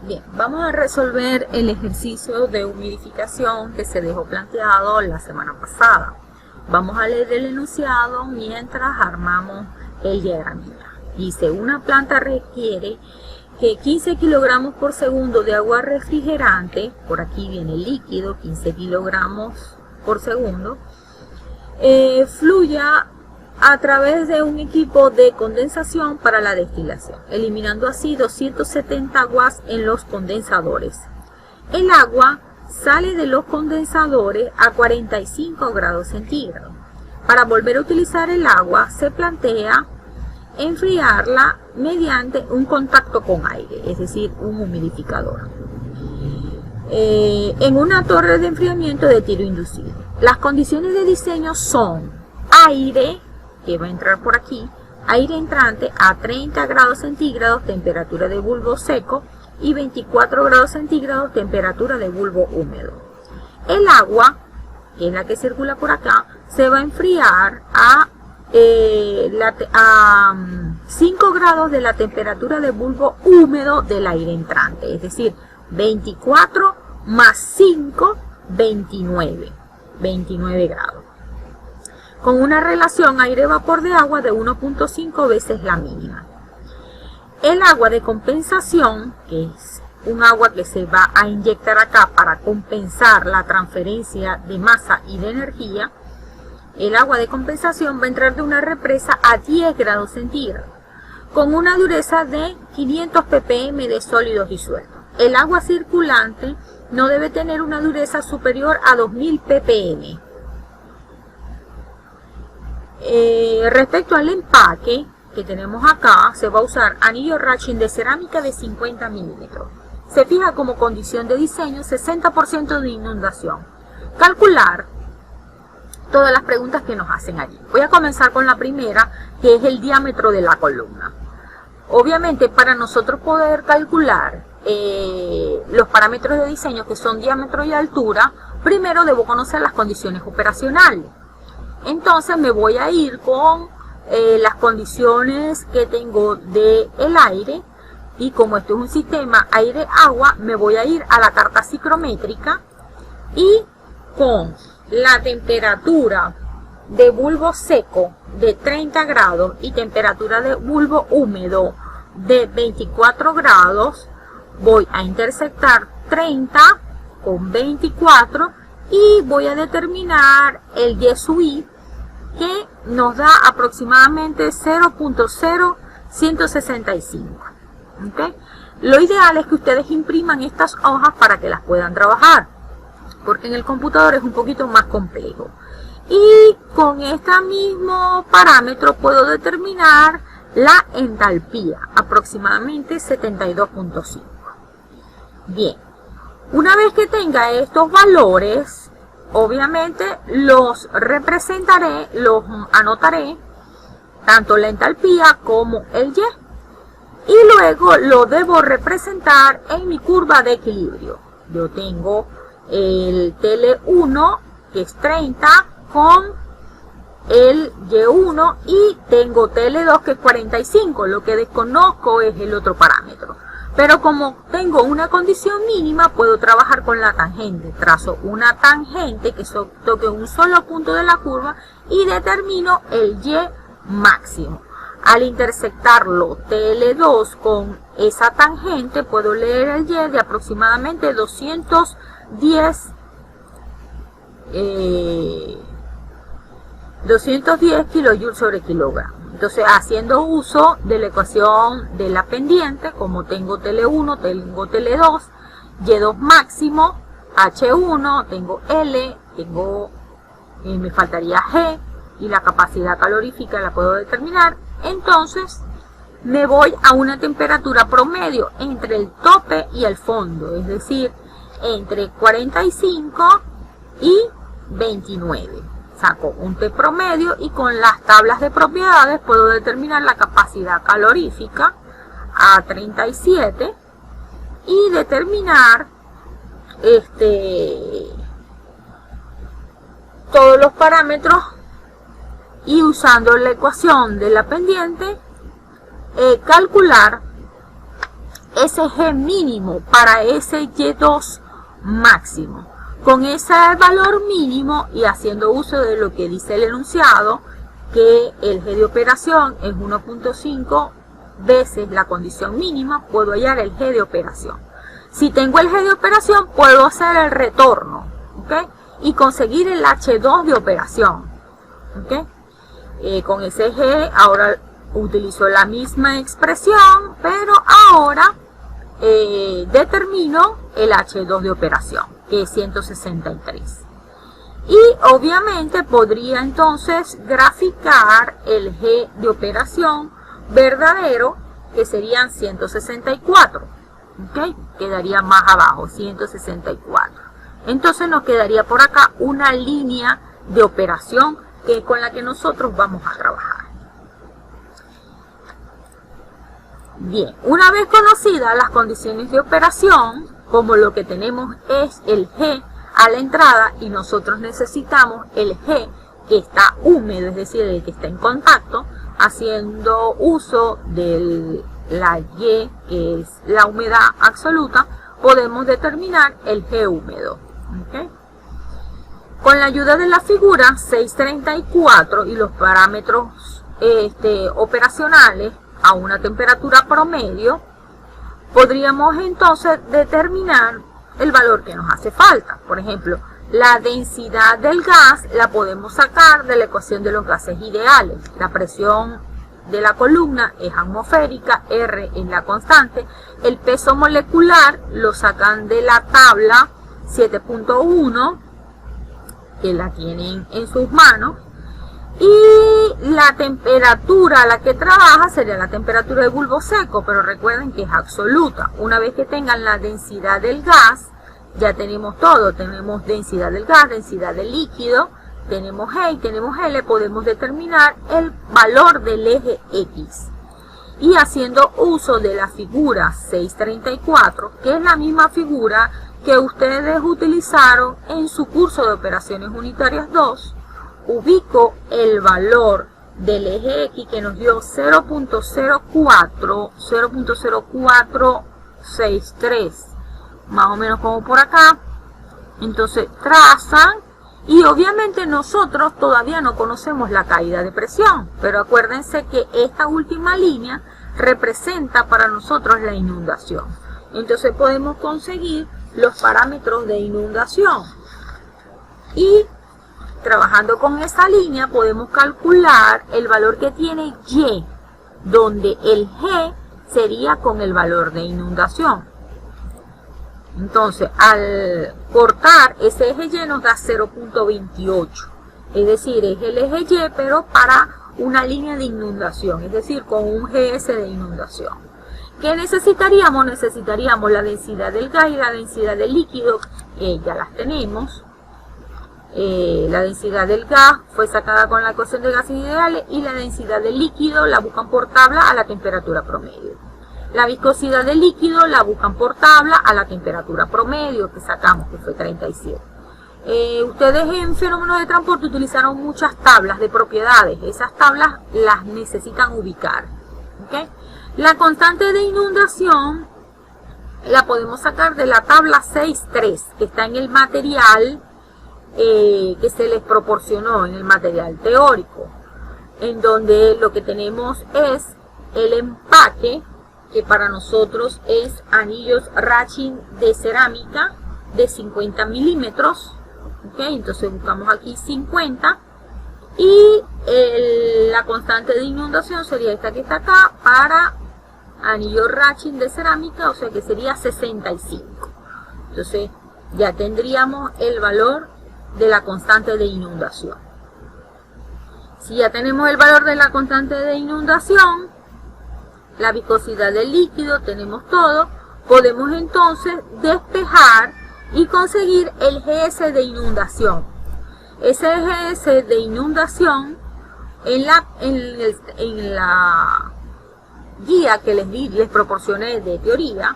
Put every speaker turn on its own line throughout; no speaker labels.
Bien, vamos a resolver el ejercicio de humidificación que se dejó planteado la semana pasada. Vamos a leer el enunciado mientras armamos el diagramita. Dice, una planta requiere que 15 kilogramos por segundo de agua refrigerante, por aquí viene líquido, 15 kilogramos por segundo, fluya a través de un equipo de condensación para la destilación, eliminando así 270 watts en los condensadores. El agua sale de los condensadores a 45 grados centígrados. Para volver a utilizar el agua, se plantea enfriarla mediante un contacto con aire, es decir, un humidificador. En una torre de enfriamiento de tiro inducido. Las condiciones de diseño son aire, que va a entrar por aquí, aire entrante a 30 grados centígrados, temperatura de bulbo seco, y 24 grados centígrados, temperatura de bulbo húmedo. El agua, que es la que circula por acá, se va a enfriar a 5 grados de la temperatura de bulbo húmedo del aire entrante, es decir, 24 más 5, 29 grados. Con una relación aire-vapor de agua de 1.5 veces la mínima. El agua de compensación, que es un agua que se va a inyectar acá para compensar la transferencia de masa y de energía, el agua de compensación va a entrar de una represa a 10 grados centígrados, con una dureza de 500 ppm de sólidos disueltos. El agua circulante no debe tener una dureza superior a 2000 ppm. Respecto al empaque que tenemos acá, se va a usar anillo raching de cerámica de 50 milímetros. Se fija como condición de diseño 60% de inundación. Calcular todas las preguntas que nos hacen allí. Voy a comenzar con la primera, que es el diámetro de la columna. Obviamente, para nosotros poder calcular los parámetros de diseño, que son diámetro y altura, primero debo conocer las condiciones operacionales. Entonces me voy a ir con las condiciones que tengo del aire, y como esto es un sistema aire-agua, me voy a ir a la carta psicométrica, y con la temperatura de bulbo seco de 30 grados y temperatura de bulbo húmedo de 24 grados, voy a intersectar 30 con 24 y voy a determinar el Y sub I, que nos da aproximadamente 0.0165. ¿Okay? Lo ideal es que ustedes impriman estas hojas para que las puedan trabajar, porque en el computador es un poquito más complejo. Y con este mismo parámetro puedo determinar la entalpía, aproximadamente 72.5. Bien, una vez que tenga estos valores, obviamente los representaré, los anotaré, tanto la entalpía como el Y. Y luego lo debo representar en mi curva de equilibrio. Yo tengo el TL1, que es 30, con el Y1, y tengo TL2, que es 45. Lo que desconozco es el otro parámetro. Pero como tengo una condición mínima, puedo trabajar con la tangente. Trazo una tangente que toque un solo punto de la curva y determino el Y máximo. Al intersectarlo TL2 con esa tangente, puedo leer el Y de aproximadamente 210 kilojoules sobre kilogramo. Entonces, haciendo uso de la ecuación de la pendiente, como tengo TL1, tengo TL2, Y2 máximo, H1, tengo L, me faltaría G, y la capacidad calorífica la puedo determinar. Entonces, me voy a una temperatura promedio entre el tope y el fondo, es decir, entre 45 y 29. Saco un T promedio y con las tablas de propiedades puedo determinar la capacidad calorífica a 37 y determinar todos los parámetros, y usando la ecuación de la pendiente calcular ese G mínimo para ese Y2 máximo. Con ese valor mínimo y haciendo uso de lo que dice el enunciado, que el G de operación es 1.5 veces la condición mínima, puedo hallar el G de operación. Si tengo el G de operación, puedo hacer el retorno, ¿ok? Y conseguir el H2 de operación, ¿ok? Con ese G ahora utilizo la misma expresión, pero ahora determino el H2 de operación, que es 163. Y obviamente podría entonces graficar el G de operación verdadero, que serían 164. ¿Ok? Quedaría más abajo, 164. Entonces nos quedaría por acá una línea de operación que es con la que nosotros vamos a trabajar. Bien, una vez conocidas las condiciones de operación, como lo que tenemos es el G a la entrada y nosotros necesitamos el G que está húmedo, es decir, el que está en contacto, haciendo uso de la Y, que es la humedad absoluta, podemos determinar el G húmedo. ¿Okay? Con la ayuda de la figura 634 y los parámetros operacionales a una temperatura promedio, podríamos entonces determinar el valor que nos hace falta. Por ejemplo, la densidad del gas la podemos sacar de la ecuación de los gases ideales. La presión de la columna es atmosférica, R es la constante. El peso molecular lo sacan de la tabla 7.1, que la tienen en sus manos. Y la temperatura a la que trabaja sería la temperatura del bulbo seco, pero recuerden que es absoluta. Una vez que tengan la densidad del gas, ya tenemos todo. Tenemos densidad del gas, densidad del líquido, tenemos G y tenemos L, podemos determinar el valor del eje X. Y haciendo uso de la figura 634, que es la misma figura que ustedes utilizaron en su curso de operaciones unitarias 2, ubico el valor del eje X que nos dio 0.0463, más o menos como por acá. Entonces trazan y obviamente nosotros todavía no conocemos la caída de presión, pero acuérdense que esta última línea representa para nosotros la inundación. Entonces podemos conseguir los parámetros de inundación y trabajando con esa línea podemos calcular el valor que tiene Y, donde el G sería con el valor de inundación. Entonces, al cortar ese eje Y nos da 0.28. Es decir, es el eje Y, pero para una línea de inundación, es decir, con un GS de inundación. ¿Qué necesitaríamos? Necesitaríamos la densidad del gas y la densidad del líquido, que ya las tenemos. La densidad del gas fue sacada con la ecuación de gases ideales y la densidad del líquido la buscan por tabla a la temperatura promedio. La viscosidad del líquido la buscan por tabla a la temperatura promedio que sacamos, que fue 37. Ustedes en fenómenos de transporte utilizaron muchas tablas de propiedades. Esas tablas las necesitan ubicar. ¿Okay? La constante de inundación la podemos sacar de la tabla 6.3 que está en el material que se les proporcionó, en el material teórico, en donde lo que tenemos es el empaque, que para nosotros es anillos Ratchin de cerámica de 50 milímetros. ¿Okay? Entonces buscamos aquí 50 y la constante de inundación sería esta que está acá para anillo Ratchin de cerámica, o sea que sería 65. Entonces ya tendríamos el valor de la constante de inundación. Si ya tenemos el valor de la constante de inundación, la viscosidad del líquido, tenemos todo, podemos entonces despejar y conseguir el GS de inundación. Ese GS de inundación en la guía que les proporcioné de teoría,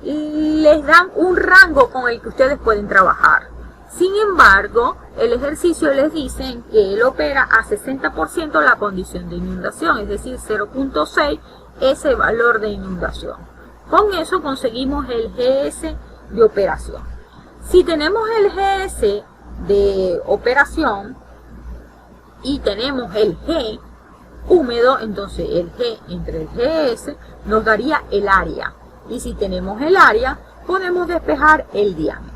les dan un rango con el que ustedes pueden trabajar. Sin embargo, el ejercicio les dice que él opera a 60% la condición de inundación, es decir, 0.6 ese valor de inundación. Con eso conseguimos el GS de operación. Si tenemos el GS de operación y tenemos el G húmedo, entonces el G entre el GS nos daría el área. Y si tenemos el área, podemos despejar el diámetro.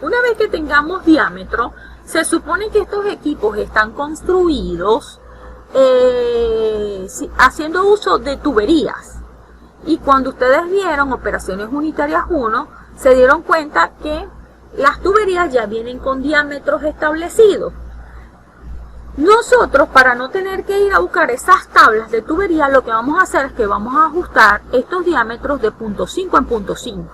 Una vez que tengamos diámetro, se supone que estos equipos están construidos haciendo uso de tuberías. Y cuando ustedes vieron Operaciones Unitarias 1, se dieron cuenta que las tuberías ya vienen con diámetros establecidos. Nosotros, para no tener que ir a buscar esas tablas de tubería, lo que vamos a hacer es que vamos a ajustar estos diámetros de 0.5 en 0.5.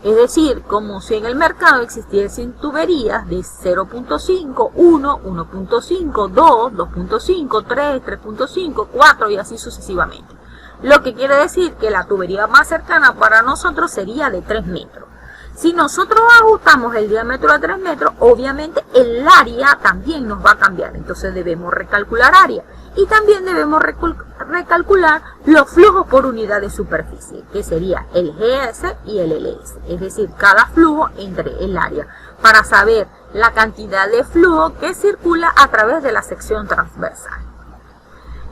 Es decir, como si en el mercado existiesen tuberías de 0.5, 1, 1.5, 2, 2.5, 3, 3.5, 4 y así sucesivamente. Lo que quiere decir que la tubería más cercana para nosotros sería de 3 metros. Si nosotros ajustamos el diámetro a 3 metros, obviamente el área también nos va a cambiar. Entonces debemos recalcular área. Y también debemos recalcular los flujos por unidad de superficie, que sería el GS y el LS. Es decir, cada flujo entre el área, para saber la cantidad de flujo que circula a través de la sección transversal.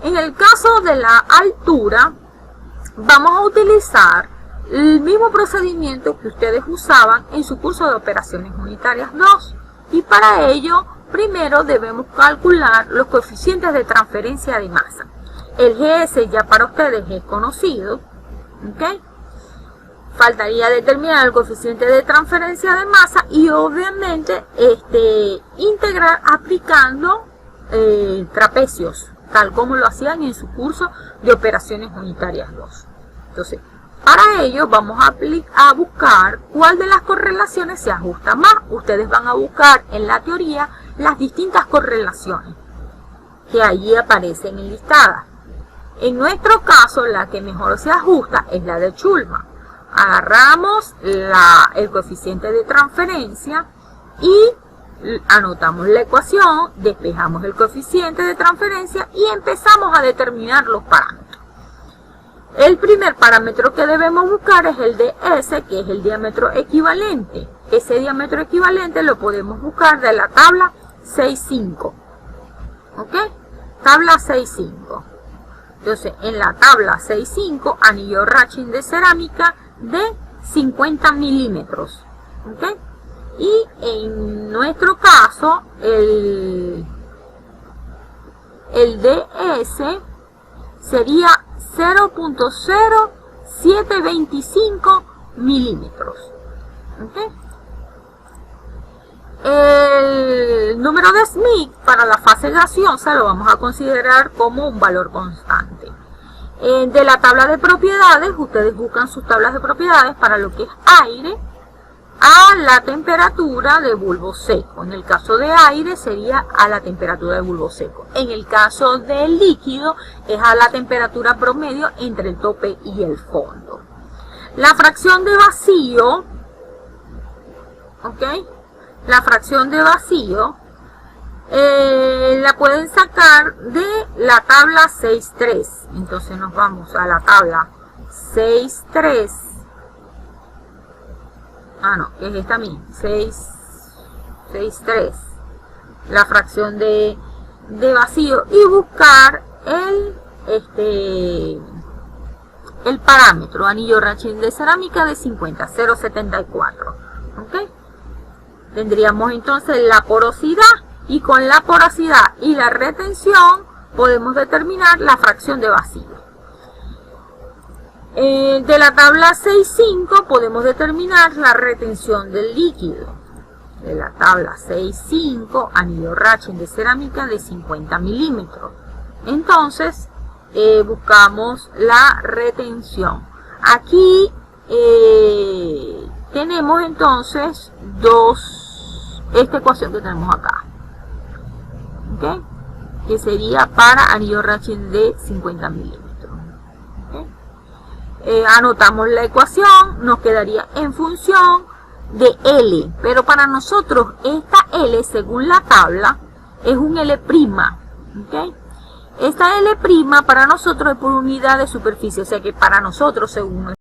En el caso de la altura, vamos a utilizar el mismo procedimiento que ustedes usaban en su curso de Operaciones Unitarias 2. Y para ello, primero debemos calcular los coeficientes de transferencia de masa. El GS ya para ustedes es conocido, ¿ok? Faltaría determinar el coeficiente de transferencia de masa y obviamente integrar aplicando trapecios, tal como lo hacían en su curso de Operaciones Unitarias 2. Entonces, para ello vamos a buscar cuál de las correlaciones se ajusta más. Ustedes van a buscar en la teoría las distintas correlaciones que allí aparecen enlistadas. En nuestro caso, la que mejor se ajusta es la de Schulman. Agarramos el coeficiente de transferencia y anotamos la ecuación, despejamos el coeficiente de transferencia y empezamos a determinar los parámetros. El primer parámetro que debemos buscar es el de S, que es el diámetro equivalente. Ese diámetro equivalente lo podemos buscar de la tabla 6.5. ¿Ok? Tabla 6.5. Entonces, en la tabla 6.5, anillo raching de cerámica de 50 milímetros. ¿Ok? Y en nuestro caso, el DS sería 0.0725 milímetros. ¿Okay? El número de Smith para la fase gaseosa lo vamos a considerar como un valor constante. De la tabla de propiedades, ustedes buscan sus tablas de propiedades para lo que es aire a la temperatura de bulbo seco. En el caso de aire sería a la temperatura de bulbo seco. En el caso del líquido es a la temperatura promedio entre el tope y el fondo. La fracción de vacío, ¿ok? La fracción de vacío la pueden sacar de la tabla 6.3. Entonces nos vamos a la tabla 6.3. Que es esta misma, 6.3, la fracción de vacío, y buscar el parámetro, anillo raching de cerámica de 50, 0.74. ¿Ok? Tendríamos entonces la porosidad, y con la porosidad y la retención podemos determinar la fracción de vacío. De la tabla 6.5 podemos determinar la retención del líquido. De la tabla 6.5, anillo raching de cerámica de 50 milímetros. Entonces, buscamos la retención. Aquí tenemos entonces esta ecuación que tenemos acá. ¿Ok? Que sería para anillo raching de 50 milímetros. Anotamos la ecuación, nos quedaría en función de L, pero para nosotros esta L, según la tabla, es un L', ¿ok? Esta L' para nosotros es por unidad de superficie, o sea que para nosotros, según